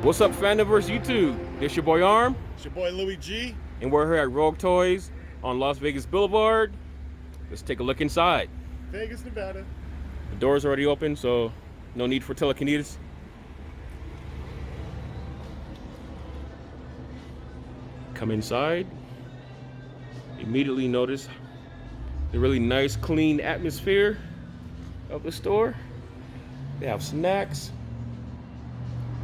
What's up, FandomVerse YouTube? This your boy Arm. It's your boy Louis G. And we're here at Rogue Toys on Las Vegas Blvd. Let's take a look inside. Vegas, Nevada. The door's already open, so no need for telekinesis. Come inside. Immediately notice the really nice, clean atmosphere of the store. They have snacks,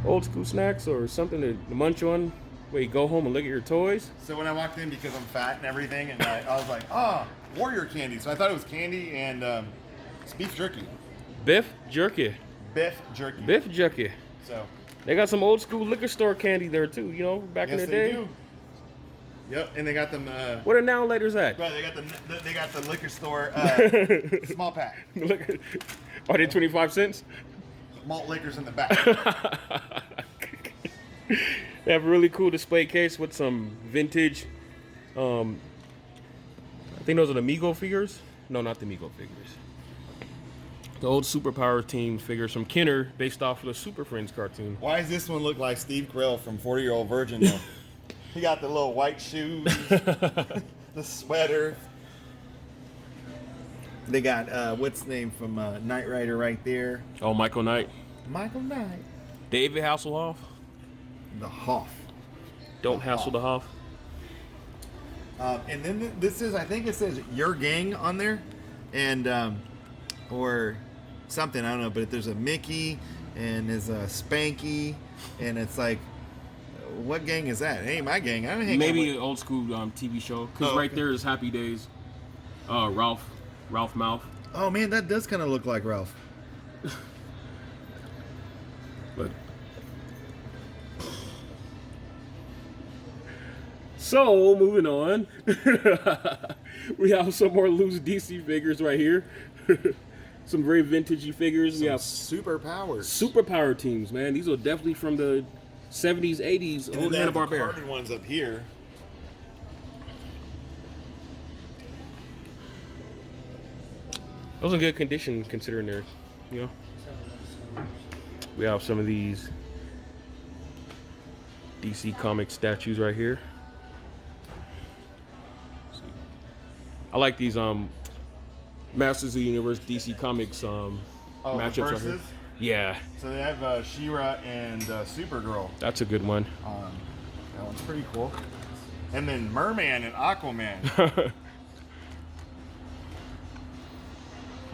old school snacks, or something to munch on where you go home and look at your toys. So when I walked in, because I'm fat and everything, and I was like, ah, Warrior candy. So I thought it was candy and it's beef jerky. Beef jerky. Beef jerky. Beef jerky. So they got some old school liquor store candy there too, you know, back in the day. Do. Yep, and they got them. Where the now and later's at? Right, they got the liquor store small pack. Are they 25 cents? Malt liquors in the back. They have a really cool display case with some vintage. I think those are the Mego figures. No, not the Mego figures. The old Superpower team figures from Kenner, based off of the Super Friends cartoon. Why does this one look like Steve Krill from 40-Year-Old Virgin? Though? He got the little white shoes, the sweater. They got what's the name from Knight Rider right there. Oh, Michael Knight. Michael Knight. David Hasselhoff. The Hoff. Don't hassle the Hoff. And then this is, I think it says Your Gang on there, and or something, I don't know. But there's a Mickey and there's a Spanky, and it's like, what gang is that? Hey, my gang. I don't hang Maybe an old school TV show. Because right there is Happy Days. Ralph Mouth. Oh man, that does kind of look like Ralph. But so moving on, we have some more loose DC figures right here. Some very vintagey figures. We have superpower teams, man. These are definitely from the 70s, 80s, old Hanna-Barbera. Carbon ones up here. Those are in good condition considering they're, you know. We have some of these DC comic statues right here. I like these Masters of the Universe DC Comics matchups right here. Yeah. So they have She-Ra and Supergirl. That's a good one. That one's pretty cool. And then Merman and Aquaman.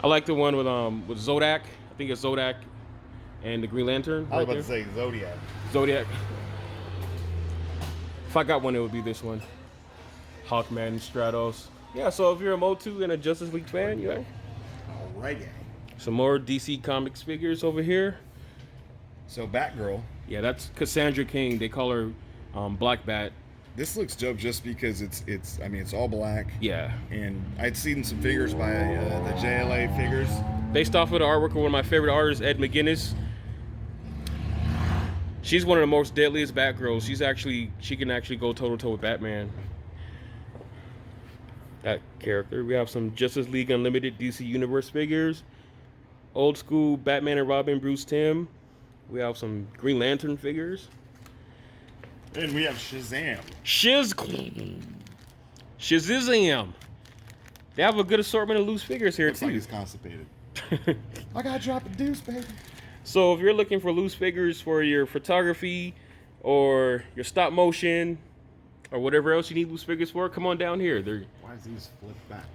I like the one with Zodak. I think it's Zodak and the Green Lantern. I was about to say Zodiac. Zodiac. If I got one, it would be this one. Hawkman and Stratos. Yeah, so if you're a Motu and a Justice League fan, you know. Alrighty. Some more DC Comics figures over here. So Batgirl. Yeah, that's Cassandra King. They call her Black Bat. This looks dope just because it's I mean it's all black. Yeah. And I'd seen some figures by the JLA figures. Based off of the artwork of one of my favorite artists, Ed McGuinness. She's one of the most deadliest Batgirls. She can actually go toe to toe with Batman. That character. We have some Justice League Unlimited DC Universe figures. Old school Batman and Robin, Bruce Timm. We have some Green Lantern figures. And we have Shazam. Shazam. They have a good assortment of loose figures here, too. Like he's constipated. I gotta drop a deuce, baby. So if you're looking for loose figures for your photography or your stop motion or whatever else you need loose figures for, come on down here. Why is these flipped back?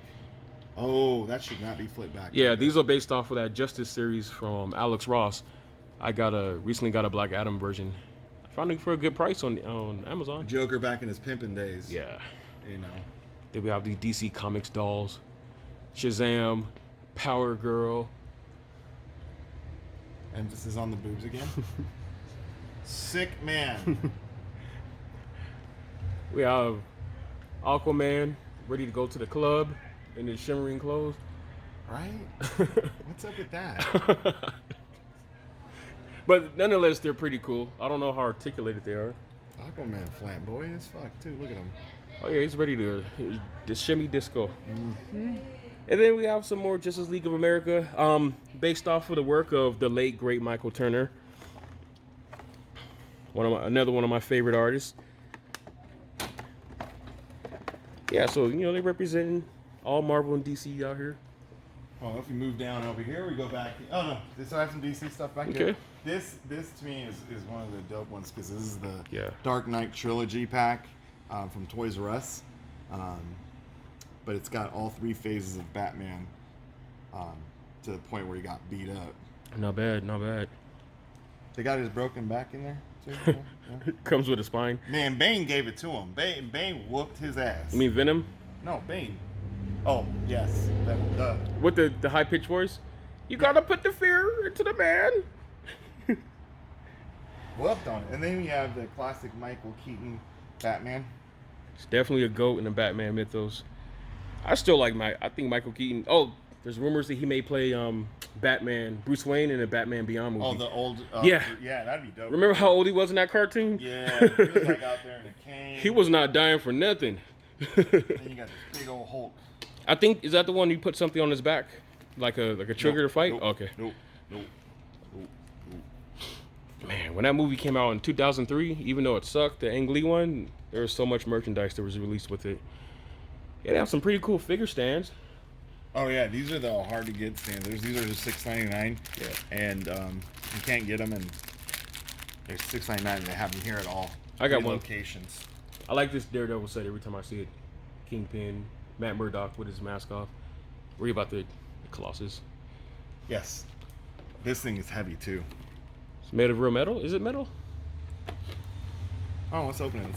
Oh, that should not be flipped back. Yeah, these are based off of that Justice series from Alex Ross. I recently got a Black Adam version. I found it for a good price on Amazon. Joker back in his pimping days. Yeah. You know. Then we have these DC Comics dolls. Shazam, Power Girl. Emphasis on the boobs again. Sick man. We have Aquaman ready to go to the club in his shimmering clothes. Right? What's up with that? But nonetheless, they're pretty cool. I don't know how articulated they are. Aquaman flamboyant as fuck too. Look at him. Oh yeah, he's ready to the shimmy disco. Mm-hmm. And then we have some more Justice League of America, based off of the work of the late great Michael Turner. Another one of my favorite artists. Yeah, so you know they representing all Marvel and DC out here. Well, if we move down over here, we go back. Oh no, this I have some DC stuff back Okay. here. This to me is one of the dope ones because this is the Yeah. Dark Knight trilogy pack from Toys R Us, but it's got all 3 phases of Batman to the point where he got beat up. Not bad, not bad. They got his broken back in there too. Yeah. Comes with a spine. Man, Bane gave it to him. Bane whooped his ass. You mean Venom? No, Bane. Oh yes, duh. With the high pitched voice? You gotta put the fear into the man. Whooped on it. And then you have the classic Michael Keaton Batman. It's definitely a GOAT in the Batman mythos. I still like I think Michael Keaton. Oh, there's rumors that he may play Batman, Bruce Wayne in a Batman Beyond movie. Oh, the old. Yeah, that'd be dope. Remember how old he was in that cartoon? Yeah, he was like out there in a cane. He was not dying for nothing. Then you got this big old Hulk. I think is that the one you put something on his back, like a trigger to fight. Nope, Okay. Nope. Man, when that movie came out in 2003, even though it sucked, the Ang Lee one, there was so much merchandise that was released with it. Yeah, they have some pretty cool figure stands. Oh yeah, these are the hard to get stands. These are just $6.99. Yeah. And you can't get them, and they're $6.99. They have them here at all. I got 3 one. locations. I like this Daredevil set every time I see it. Kingpin, Matt Murdock with his mask off. Worry about the Colossus. Yes. This thing is heavy too. It's made of real metal? Is it metal? Oh, let's open it and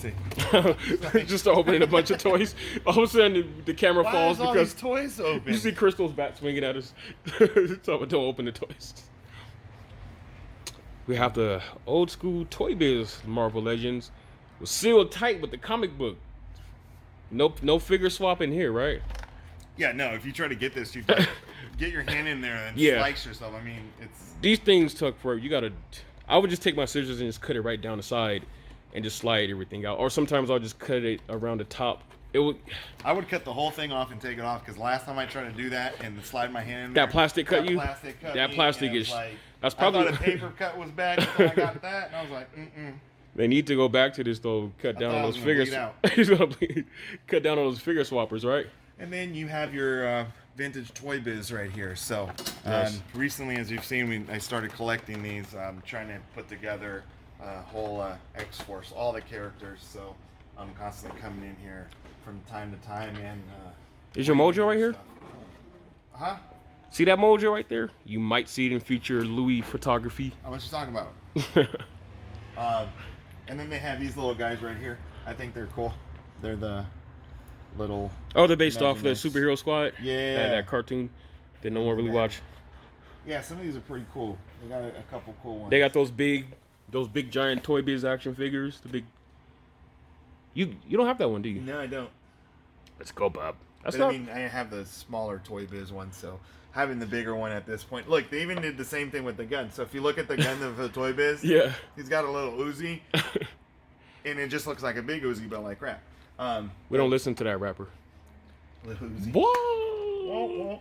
see. Just opening a bunch of toys. All of a sudden, the camera Why falls is all because these toys open? you see Crystal's bat swinging at us. So don't open the toys. We have the old school Toy Biz Marvel Legends. Was sealed tight with the comic book. No figure swap in here, right? Yeah, no. If you try to get this, you gotta get your hand in there and Yeah. slice yourself. I mean, it's. These things took forever. I would just take my scissors and just cut it right down the side and just slide everything out. Or sometimes I'll just cut it around the top. I would cut the whole thing off and take it off because last time I tried to do that and slide my hand in there, That plastic cut you? Plastic cut That me, plastic and it was is. like, That's probably. I thought a paper cut was bad until I got that, and I was like, mm-mm. They need to go back to this though. Cut down on those figures. He's gonna cut down on those figure swappers, right? And then you have your vintage Toy Biz right here. So Yes. recently, as you've seen, I started collecting these. I'm trying to put together a whole X-Force, all the characters. So I'm constantly coming in here from time to time. And Is your mojo right here? stuff. Huh? See that mojo right there? You might see it in future Louis photography. How much you talking about? And then they have these little guys right here. I think they're cool. They're the little. Oh, they're based off the Imagineers. Superhero Squad. Yeah. That cartoon that no one really watch. Yeah, some of these are pretty cool. They got a couple cool ones. They got those big giant Toy Biz action figures. The big. You don't have that one, do you? No, I don't. Let's go, Bob. That's But not. I mean, I have the smaller Toy Biz one, so having the bigger one at this point. Look, they even did the same thing with the gun. So if you look at the gun of the Toy Biz, Yeah. he's got a little Uzi, and it just looks like a big Uzi, but like crap. We don't listen to that rapper. Little Uzi. Whoa.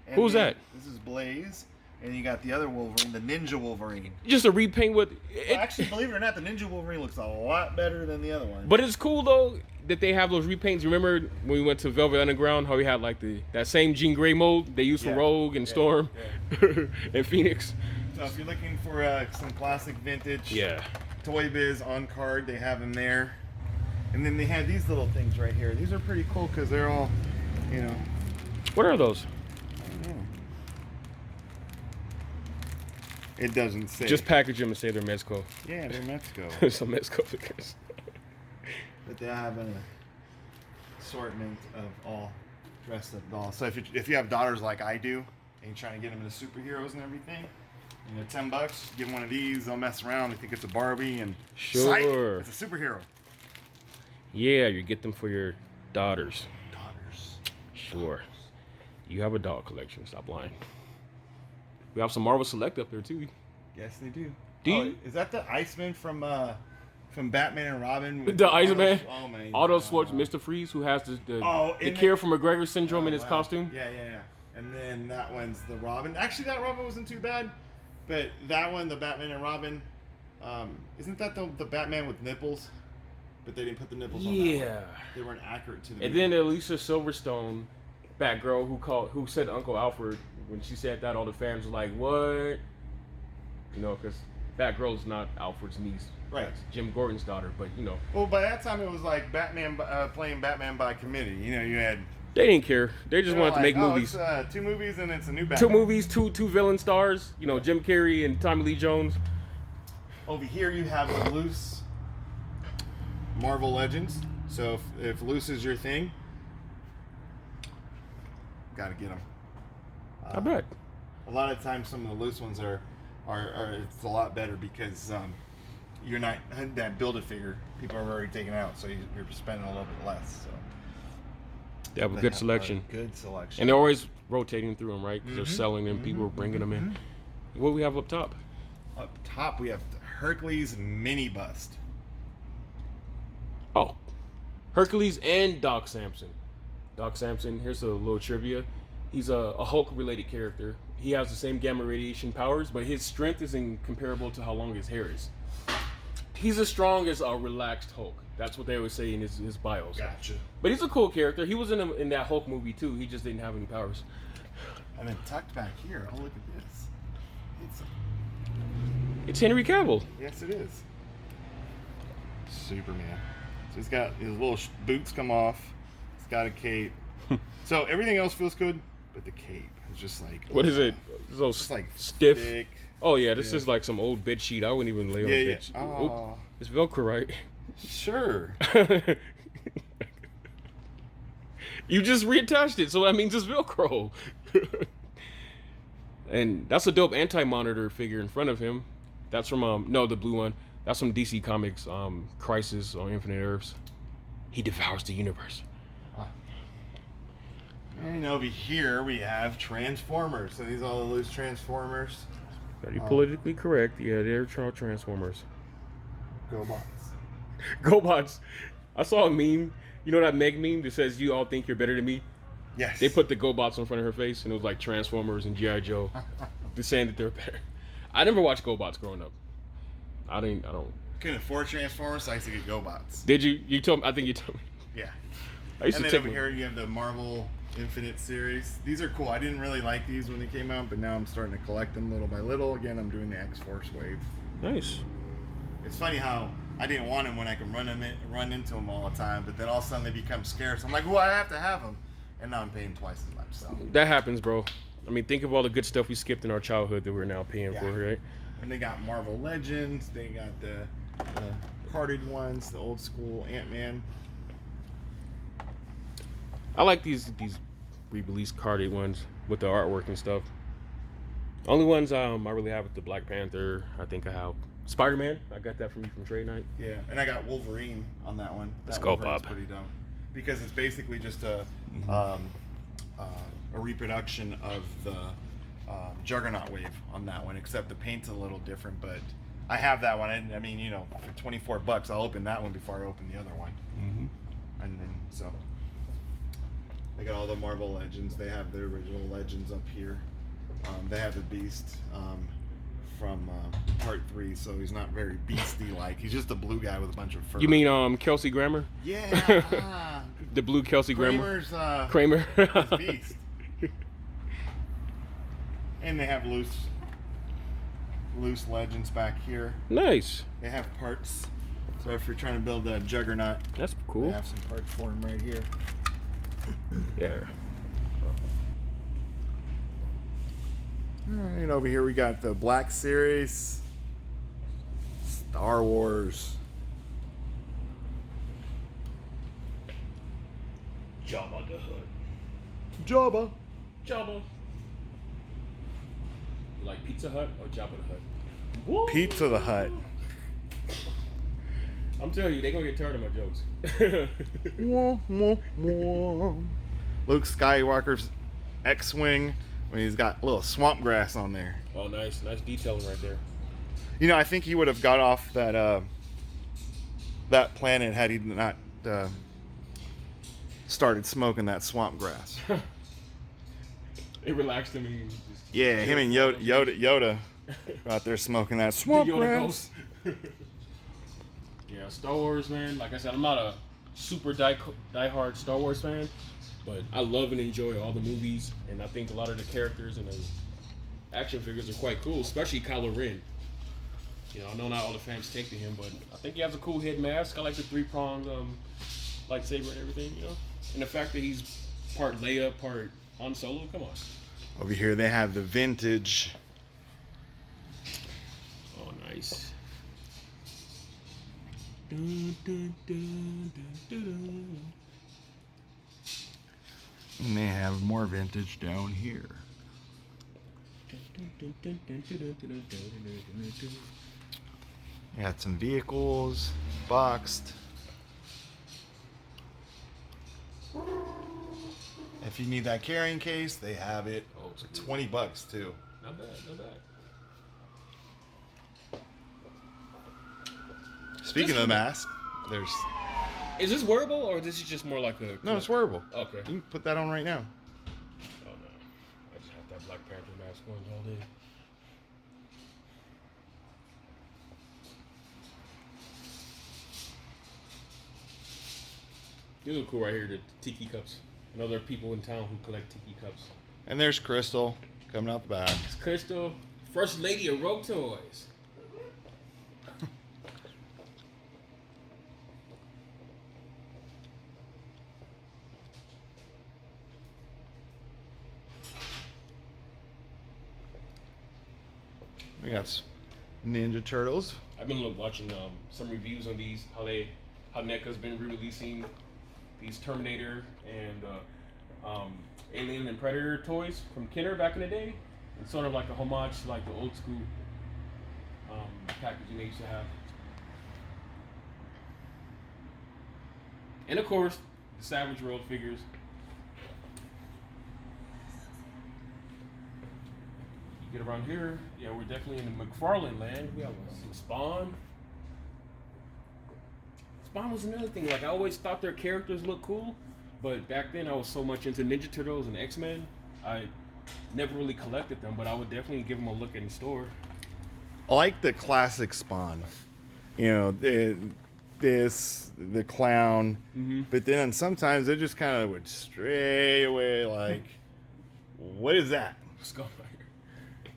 And Who's then that? This is Blaze, and you got the other Wolverine, the Ninja Wolverine. Just a repaint with. Well, actually, believe it or not, the Ninja Wolverine looks a lot better than the other one. But it's cool though that they have those repaints. Remember when we went to Velvet Underground? How we had like that same Jean Grey mold they used for Yeah. Rogue and Yeah. Storm and Phoenix. So if you're looking for some classic vintage Yeah. Toy Biz on card, they have them there. And then they have these little things right here. These are pretty cool because they're all, you know. What are those? I don't know. It doesn't say. Just package them and say they're Mezco. Yeah, they're Mexico. Some Mezco figures. But they have an assortment of all dressed up dolls. So if you have daughters like I do, and you're trying to get them into superheroes and everything, you know, $10, give them one of these. They'll mess around. They think it's a Barbie, and Sure. psych, it's a superhero. Yeah, you get them for your daughters. Daughters. Sure. You have a dog collection. Stop lying. We have some Marvel Select up there too. Yes, they do. Do Oh, you? is that the Iceman from Batman and Robin? with The Iceman? Oh man. Otto Schwartz, Mr. Freeze, who has the and cure from McGregor syndrome in his wow. costume. Yeah. And then that one's the Robin. Actually, that Robin wasn't too bad, but that one, the Batman and Robin, Isn't that the Batman with nipples? But they didn't put the nipples on Yeah. that one. They weren't accurate to the And movie. then Alicia Silverstone, Batgirl, who said Uncle Alfred, when she said that, all the fans were like, what? You know, because Batgirl's not Alfred's niece. Right. That's Jim Gordon's daughter, but, you know. Well, by that time, it was like Batman playing Batman by committee. You know, you had... They didn't care. They just wanted to make movies. It's 2 movies and it's a new Batman. 2 movies, two villain stars. You know, Jim Carrey and Tommy Lee Jones. Over here, you have the loose Marvel Legends. So if loose is your thing, gotta get them. I bet. A lot of times, some of the loose ones are it's a lot better because you're not that Build-A-Figure. People are already taken out, so you're spending a little bit less. So They have a good selection. Good selection. And they're always rotating through them, right? Because they're selling them, people are bringing them in. What do we have up top? Up top, we have the Hercules mini bust. Oh, Hercules and Doc Samson. Doc Samson, here's a little trivia. He's a Hulk-related character. He has the same gamma radiation powers, but his strength isn't comparable to how long his hair is. He's as strong as a relaxed Hulk. That's what they always say in his bios. Gotcha. But he's a cool character. He was in that Hulk movie too. He just didn't have any powers. And then tucked back here, oh look at this. It's Henry Cavill. Yes, it is. Superman. So he's got his little boots come off. He's got a cape. So everything else feels good, but the cape is just like... What is it? It's so It's like stiff. thick. Oh yeah, this is like some old bed sheet. I wouldn't even lay on a bed sheet. Oh, It's Velcro, right? sure. You just reattached it, so that means it's Velcro. And that's a dope Anti-Monitor figure in front of him. That's from no, the blue one. That's from DC Comics, Crisis on Infinite Earths. He devours the universe. And over here we have Transformers. So these are all the loose Transformers. Very politically correct. Yeah, they're Transformers. GoBots. GoBots. I saw a meme. You know that Meg meme that says, "You all think you're better than me"? Yes. They put the GoBots in front of her face, and it was like Transformers and G.I. Joe. They're saying that they're better. I never watched GoBots growing up. I don't. Couldn't afford Transformers, so I used to get GoBots. Did you? You told me. I think you told me. Yeah. I used And to then take over here you have the Marvel Infinite series. These are cool. I didn't really like these when they came out, but now I'm starting to collect them little by little. Again, I'm doing the X-Force wave. Nice. It's funny how I didn't want them when I can run into them all the time, but then all of a sudden they become scarce. I'm like, well, I have to have them, and now I'm paying twice as much. So That happens, bro. I mean, think of all the good stuff we skipped in our childhood that we're now paying for, right? And they got Marvel Legends. They got the carded ones, the old school Ant-Man. I like these re-released carded ones with the artwork and stuff. Only ones I really have with the Black Panther. I think I have Spider-Man. I got that from you from Trade Night. Yeah, and I got Wolverine on that one. Let's That go, Wolverine's Bob. pretty dumb because it's basically just a reproduction of the Juggernaut wave on that one, except the paint's a little different. But I have that one. I mean, you know, for $24, I'll open that one before I open the other one. Mm-hmm. And then so they got all the Marvel Legends. They have the original Legends up here. They have the Beast from Part 3, so he's not very beastie-like. He's just a blue guy with a bunch of fur. You mean Kelsey Grammer? Yeah. The blue Kelsey Grammer? Kramer's Kramer. Beast. And they have loose Legends back here. Nice. They have parts. So if you're trying to build a Juggernaut, That's they cool. have some parts for him right here. Yeah. And over here we got the Black Series, Star Wars. Jabba the Hutt. Jabba. Jabba. You like Pizza Hut or Jabba the Hutt? Woo! Pizza the Hut. I'm telling you, they're gonna get tired of my jokes. Wah, wah, wah. Luke Skywalker's X-Wing when he's got a little swamp grass on there. Oh, nice detailing right there. You know, I think he would have got off that that planet had he not started smoking that swamp grass. It relaxed him. And Yeah, him and Yoda Out there smoking that swamp Yoda grass. ghost. Yeah, Star Wars, man. Like I said, I'm not a super die-hard Star Wars fan, but I love and enjoy all the movies, and I think a lot of the characters and the action figures are quite cool, especially Kylo Ren. You know, I know not all the fans take to him, but I think he has a cool head mask. I like the three-pronged lightsaber and everything, you know? And the fact that he's part Leia, part Han Solo, come on. Over here they have the vintage. Oh, nice. Dun, dun, dun, dun, dun. And they have more vintage down here. Got some vehicles, boxed. If you need that carrying case, they have it. Oh, it's $20 too. Not bad, not bad. Speaking of the mask, there's Is this wearable or this is just more like a? no, it's wearable. Okay. You can put that on right now. Oh no, I just have that Black Panther mask on all day. These are cool right here, the tiki cups. I know there are people in town who collect tiki cups. And there's Crystal coming out the back. It's Crystal, First Lady of Rogue Toys. We got Ninja Turtles. I've been watching some reviews on these, how NECA's been re-releasing these Terminator and Alien and Predator toys from Kenner back in the day. It's sort of like a homage to like the old school packaging they used to have. And of course, the Savage World figures. You get around here, yeah, we're definitely in the McFarlane land. We have some Spawn. Spawn was another thing. Like I always thought their characters looked cool, but back then I was so much into Ninja Turtles and X-Men, I never really collected them. But I would definitely give them a look in the store. I like the classic Spawn. You know, the clown. Mm-hmm. But then sometimes they just kind of would stray away like, what is that? Let's go right here.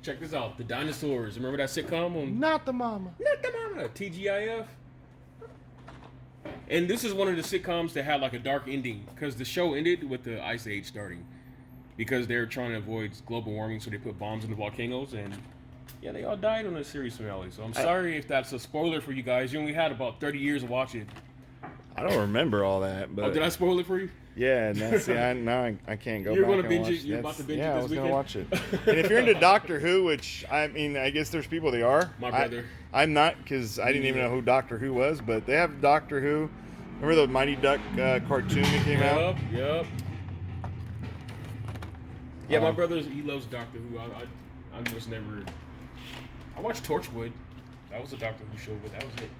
Check this out. The Dinosaurs. Remember that sitcom on? Not the mama. Not the mama. TGIF. And this is one of the sitcoms that had like a dark ending because the show ended with the Ice Age starting because they're trying to avoid global warming, so they put bombs in the volcanoes, and yeah, they all died on a series finale. So I'm sorry if that's a spoiler for you guys. You only had about 30 years to watch it. I don't remember all that, but Oh, did I spoil it for you? yeah, now see, I can't go You're back gonna and binge watch it? You're about to binge it yeah, this I was weekend? gonna watch it. And if you're into Doctor Who, which I mean, I guess there's people they are. My brother. I'm not because I didn't even know who Doctor Who was, but they have Doctor Who. Remember the Mighty Duck cartoon that came out? Yep. Yeah, my brother, he loves Doctor Who. I just never. I watched Torchwood. That was a Doctor Who show, but that was it.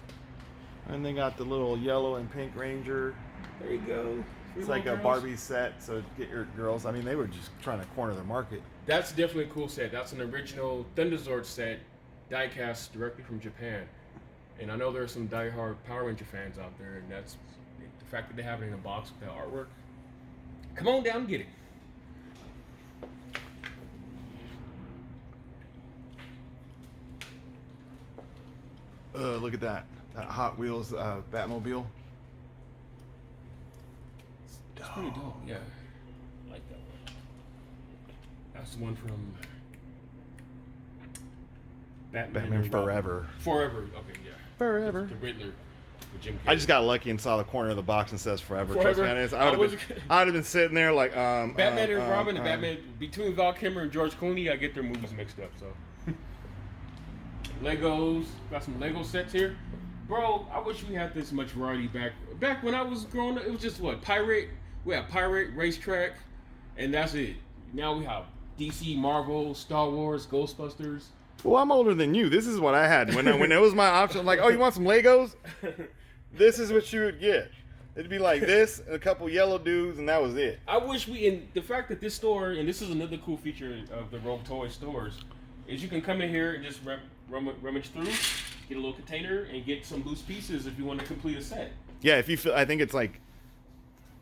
And they got the little yellow and pink Ranger. There you go. It's like a Barbie set, so get your girls. I mean, they were just trying to corner their market. That's definitely a cool set. That's an original Thunderzord set, die-cast directly from Japan. And I know there are some die-hard Power Ranger fans out there, and that's the fact that they have it in a box with that artwork. Come on down and get it. Look at that. That Hot Wheels Batmobile. It's pretty dope, yeah. I like that one. That's the one from Batman Forever. Forever, okay, yeah. Forever. The Riddler with Jim Carrey. I just got lucky and saw the corner of the box and says Forever. Trust Forever? me, I would have been sitting there like Batman and Robin and Batman, between Val Kilmer and George Clooney, I get their movies mixed up, so. Legos, got some Lego sets here. Bro, I wish we had this much variety back when I was growing up. It was just what, Pirate, we had Pirate, Racetrack, and that's it. Now we have DC, Marvel, Star Wars, Ghostbusters. Well, I'm older than you. This is what I had when it was my option. I'm like, oh, you want some Legos? This is what you would get. It'd be like this, and a couple yellow dudes, and that was it. I wish and the fact that this store, and this is another cool feature of the Rogue Toy stores, is you can come in here and just rummage through, get a little container, and get some loose pieces if you want to complete a set. Yeah, if you feel, I think it's like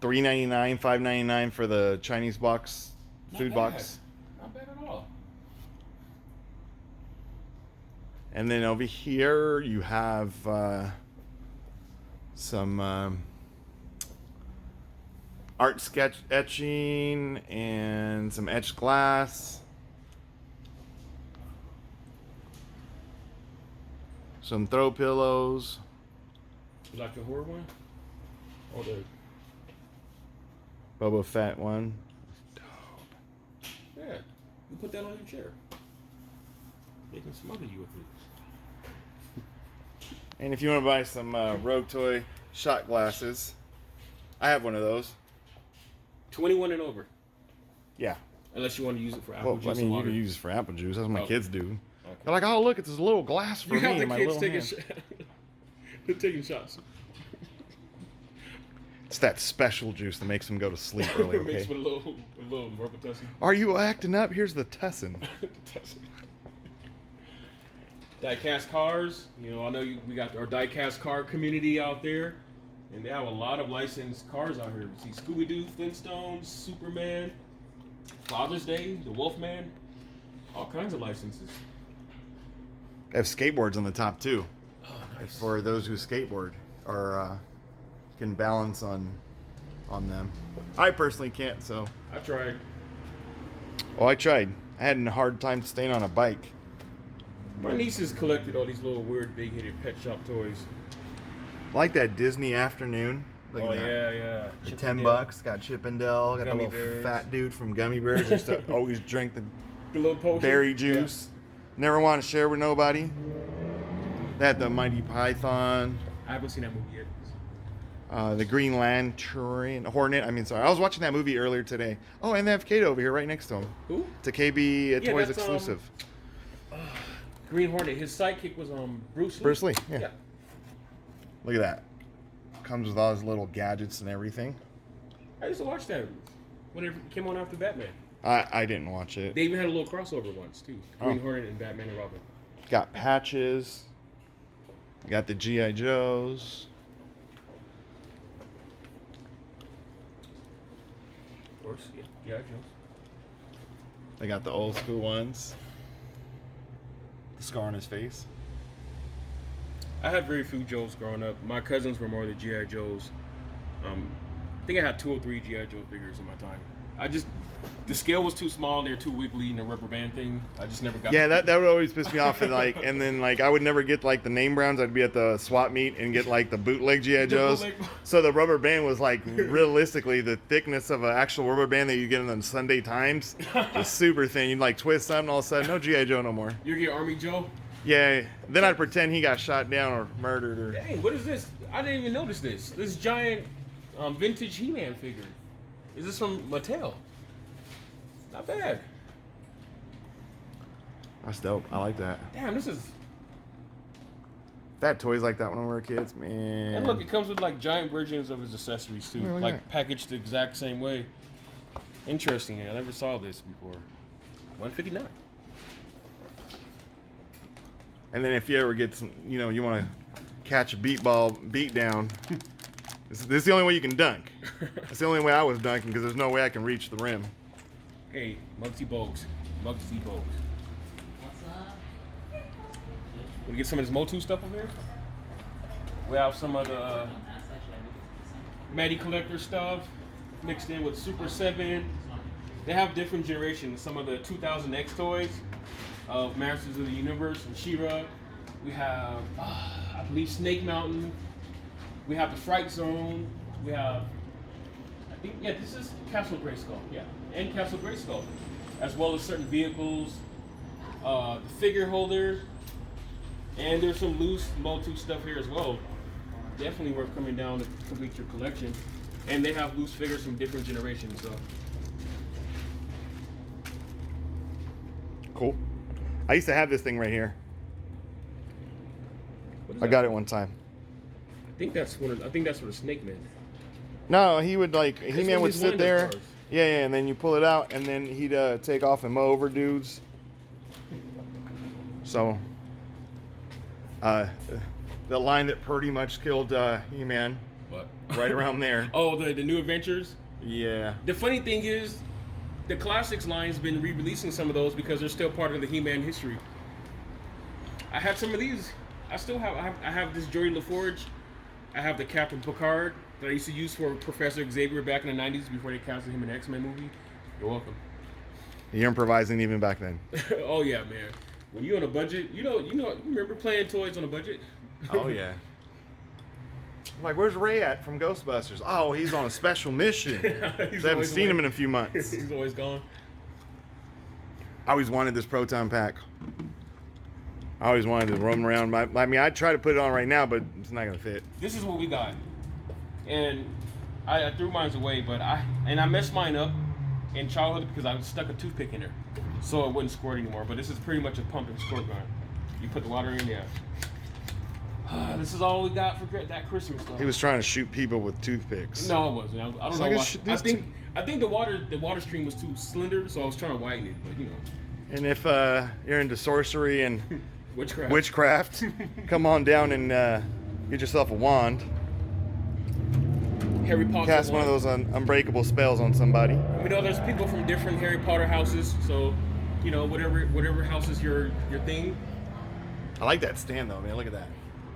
$3.99, $5.99 for the Chinese box, food box. Not bad at all. And then over here you have some art sketch etching and some etched glass. Some throw pillows. You like the horror one? Or the Boba Fett one. dope. Yeah, you put that on your chair. They can smother you with it. And if you want to buy some Rogue Toy shot glasses, I have one of those. 21 and over. Yeah. Unless you want to use it for apple Well, juice I mean, and you water. can use it for apple juice. That's what my kids do. Okay. They're like, oh, look, it's this little glass for You me have the in my kids little taking hand. They're taking shots. It's that special juice that makes them go to sleep early, Mixed okay? with a little Robitussin. Are you acting up? Here's the Tussin. Diecast cars. You know, I know we got our diecast car community out there, and they have a lot of licensed cars out here. You see Scooby-Doo, Flintstones, Superman, Father's Day, the Wolfman, all kinds of licenses. They have skateboards on the top, too. Oh, nice. For those who skateboard or can balance on them. I personally can't, so. I tried. Oh, I tried. I had a hard time staying on a bike. My nieces collected all these little weird big-headed pet shop toys. Like that Disney afternoon. Look Oh at that. yeah. For Chip $10, and Dale. got Chippendale, got Gummy the little bears. fat dude from Gummy Bears. Used to always drink the The little potion. berry juice. Never want to share with nobody. They had the Mighty Python, I haven't seen that movie yet. the Green Lantern, Hornet. I was watching that movie earlier today. Oh, and they have Kato over here right next to him. Who? It's a KB Yeah, Toys that's, exclusive. Green Hornet. His sidekick was Bruce Lee. Bruce Lee, yeah. Look at that. Comes with all his little gadgets and everything. I used to watch that whenever it came on after Batman. I didn't watch it. They even had a little crossover once too. Green Hornet and Batman and Robin. Got patches. Got the G.I. Joes. Of course, yeah, Jones. They got the old school ones. The scar on his face. I had very few Joes growing up. My cousins were more the G.I. Joes. I think I had 2 or 3 G.I. Joe figures in my time. The scale was too small. They're too wiggly in the rubber band thing. I just never got. Yeah, that would always piss me off. And then I would never get like the name brands. I'd be at the swap meet and get like the bootleg G.I. Joes. bootleg. So the rubber band was like realistically the thickness of an actual rubber band that you get in the Sunday Times. Just super thin. You'd like twist something, all of a sudden, no G.I. Joe no more. You get Army Joe. Yeah, then I'd pretend he got shot down or murdered or. Dang, what is this? I didn't even notice this. This giant vintage He-Man figure. Is this from Mattel? Not bad. That's dope. I like that. Damn, this is. That toys like that when we were kids, man. And look, it comes with like giant versions of his accessories too, Yeah, look at like that. packaged the exact same way. Interesting. I never saw this before. $159. And then if you ever get some, you want to catch a beat down, this is the only way you can dunk. That's the only way I was dunking because there's no way I can reach the rim. Hey, Muggsy Bogues. Muggsy Bogues. What's up? We get some of this Motu stuff over here. We have some of the Matty Collector stuff mixed in with Super 7. They have different generations. Some of the 2000X toys of Masters of the Universe and She-Ra. We have, I believe, Snake Mountain. We have the Fright Zone. We have, I think, yeah, this is Castle Grayskull. Yeah, and Castle Grayskull, as well as certain vehicles, the figure holder, and there's some loose Motu stuff here as well. Definitely worth coming down to complete your collection. And they have loose figures from different generations. So Cool. I used to have this thing right here. what is I that? got it one time. I think that's what the Snake Man. No, he would one He-Man of would these sit wind-up there. cars. Yeah, and then you pull it out, and then he'd take off and mow over dudes. So, the line that pretty much killed He-Man, What? right around there. Oh, the New Adventures. Yeah. The funny thing is, the Classics line's been re-releasing some of those because they're still part of the He-Man history. I had some of these. I still have. I have this Geordie LaForge. I have the Captain Picard that I used to use for Professor Xavier back in the '90s before they casted him in the X-Men movie. You're welcome. You're improvising even back then. Oh yeah, man. When you're on a budget, you remember playing toys on a budget? Oh yeah. I'm like, where's Ray at from Ghostbusters? Oh, he's on a special mission. I haven't seen him in a few months. He's always gone. I always wanted this Proton Pack. I always wanted to roam around. I mean, I'd try to put it on right now, but it's not gonna fit. This is what we got, and I threw mine away, but I messed mine up in childhood because I stuck a toothpick in there, so it wouldn't squirt anymore. But this is pretty much a pump and squirt gun. You put the water in there. This is all we got for that Christmas stuff. He was trying to shoot people with toothpicks. No, it wasn't. I don't know why. I think the water stream was too slender, so I was trying to widen it. But And if you're into sorcery and witchcraft, come on down and get yourself a wand. Harry Potter. Cast one of those unbreakable spells on somebody. We know there's people from different Harry Potter houses, so whatever house is your thing. I like that stand though, man. Look at that.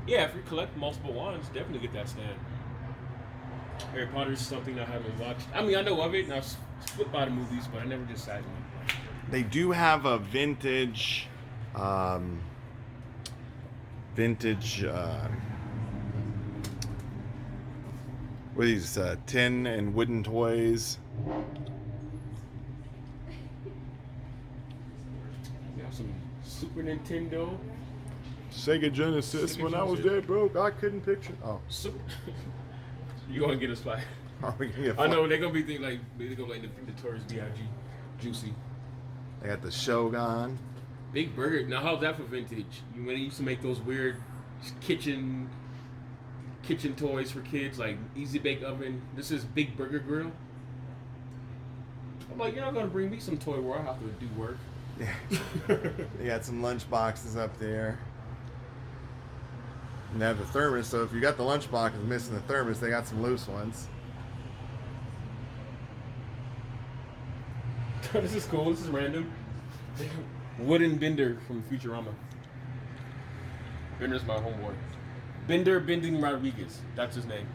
Yeah, if you collect multiple wands, definitely get that stand. Harry Potter is something I haven't watched. I mean, I know of it, and I've flipped by the movies, but I never just sat in one. They do have a vintage, what are these, tin and wooden toys. We have some Super Nintendo. Sega Genesis. When I was dead broke, I couldn't picture. Oh, You gonna get a spot? are we gonna get I know they're gonna be thinking like the Notorious B.I.G. Juicy. They got the Shogun. Big Burger. Now how's that for vintage? When they used to make those weird kitchen toys for kids, like Easy Bake Oven. This is Big Burger Grill. I'm like, you're not gonna bring me some toy where I have to do work. Yeah. They got some lunch boxes up there. And they have the thermos, so if you got the lunch box and missing the thermos, they got some loose ones. This is cool. This is random. Wooden Bender from Futurama. Bender's my homeboy. Bender Bending Rodriguez. That's his name.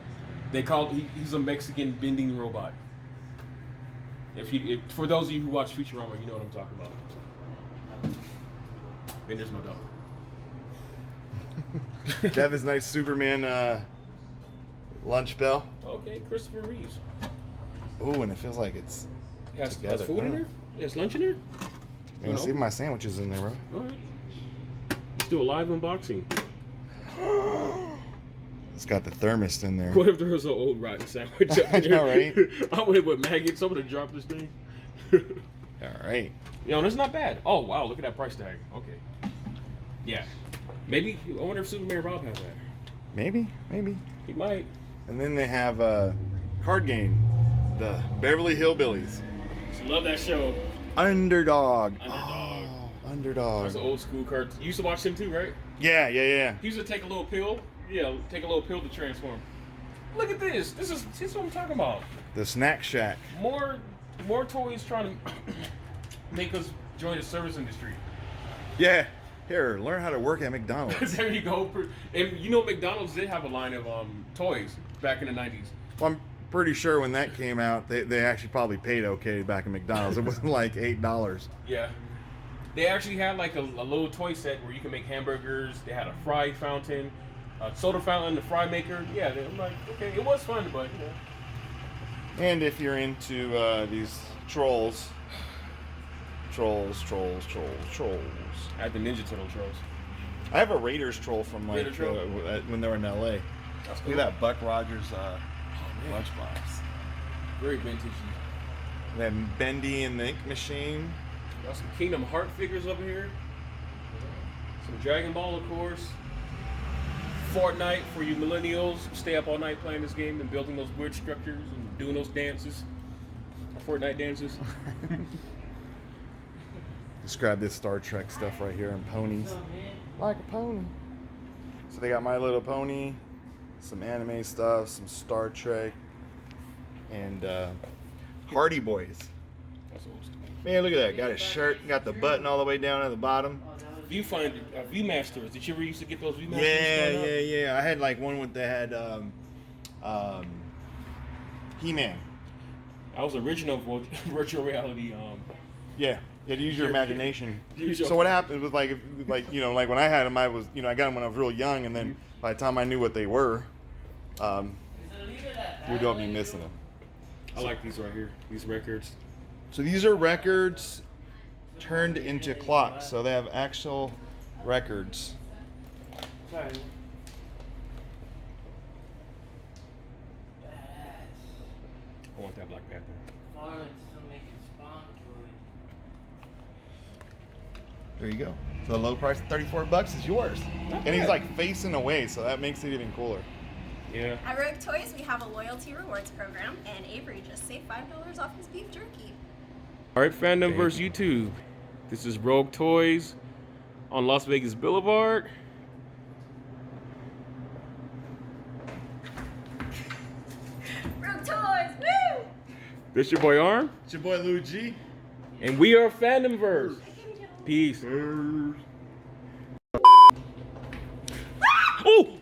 He's a Mexican bending robot. For those of you who watch Futurama, you know what I'm talking about. Bender's my dog. They have this nice Superman lunch bell. Okay, Christopher Reeves. Oh, and it feels like it's Has together. food in there? Has lunch in there? You see my sandwiches in there, bro. All right. Let's do a live unboxing. It's got the thermos in there. What if there was an old rotten sandwich up I there? know, right? I went with maggots. I'm gonna drop this thing. All right. That's not bad. Oh wow, look at that price tag. Okay. Yeah. Maybe. I wonder if Superman Rob has that. Maybe. He might. And then they have a card game, the Beverly Hillbillies. Love that show. Underdog. Underdog. Oh, Underdog. That's an old school card. You used to watch him too, right? Yeah. He used to take a little pill. Yeah, take a little pill to transform. Look at this. This is what I'm talking about. The Snack Shack. More toys trying to make us join the service industry. Yeah. Here, learn how to work at McDonald's. There you go. And McDonald's did have a line of toys back in the 90s. Well, I'm pretty sure when that came out, they actually probably paid okay back in McDonald's. It wasn't like $8. Yeah. They actually had like a little toy set where you can make hamburgers. They had a fry fountain, a soda fountain, the fry maker. Yeah, I'm like, okay, it was fun, but And if you're into these trolls. I had the Ninja Turtle trolls. I have a Raiders troll from like Raider troll? when they were in LA. That's cool. Look at that Buck Rogers lunchbox. Very vintagey. They have Bendy and the Ink Machine. Got some Kingdom Heart figures over here. Some Dragon Ball, of course. Fortnite for you millennials who stay up all night playing this game and building those weird structures and doing those dances. Fortnite dances. Just grab this Star Trek stuff right here and ponies. Like a pony. So they got My Little Pony, some anime stuff, some Star Trek, and Hardy Boys. That's old school. Man, look at that. Got his shirt, got the button all the way down at the bottom. Viewfinder, Viewmasters. Did you ever used to get those Viewmasters? Yeah. I had like one with that had He-Man. I was original virtual reality. Yeah, you had to use your imagination. Use your- So what happened was like when I had them, I got them when I was real young, and then by the time I knew what they were, you don't be missing them. I like these right here. These records. So these are records turned into clocks. So they have actual records. Sorry. I want that Black Panther. There you go. So the low price of $34 is yours. And he's like facing away, so that makes it even cooler. Yeah. At Rogue Toys, we have a loyalty rewards program, and Avery just saved $5 off his beef jerky. All right, FandomVerse YouTube. This is Rogue Toys on Las Vegas Boulevard. Rogue Toys, woo! This your boy Arm, It's your boy Lou G. and we are FandomVerse. Peace. Oh!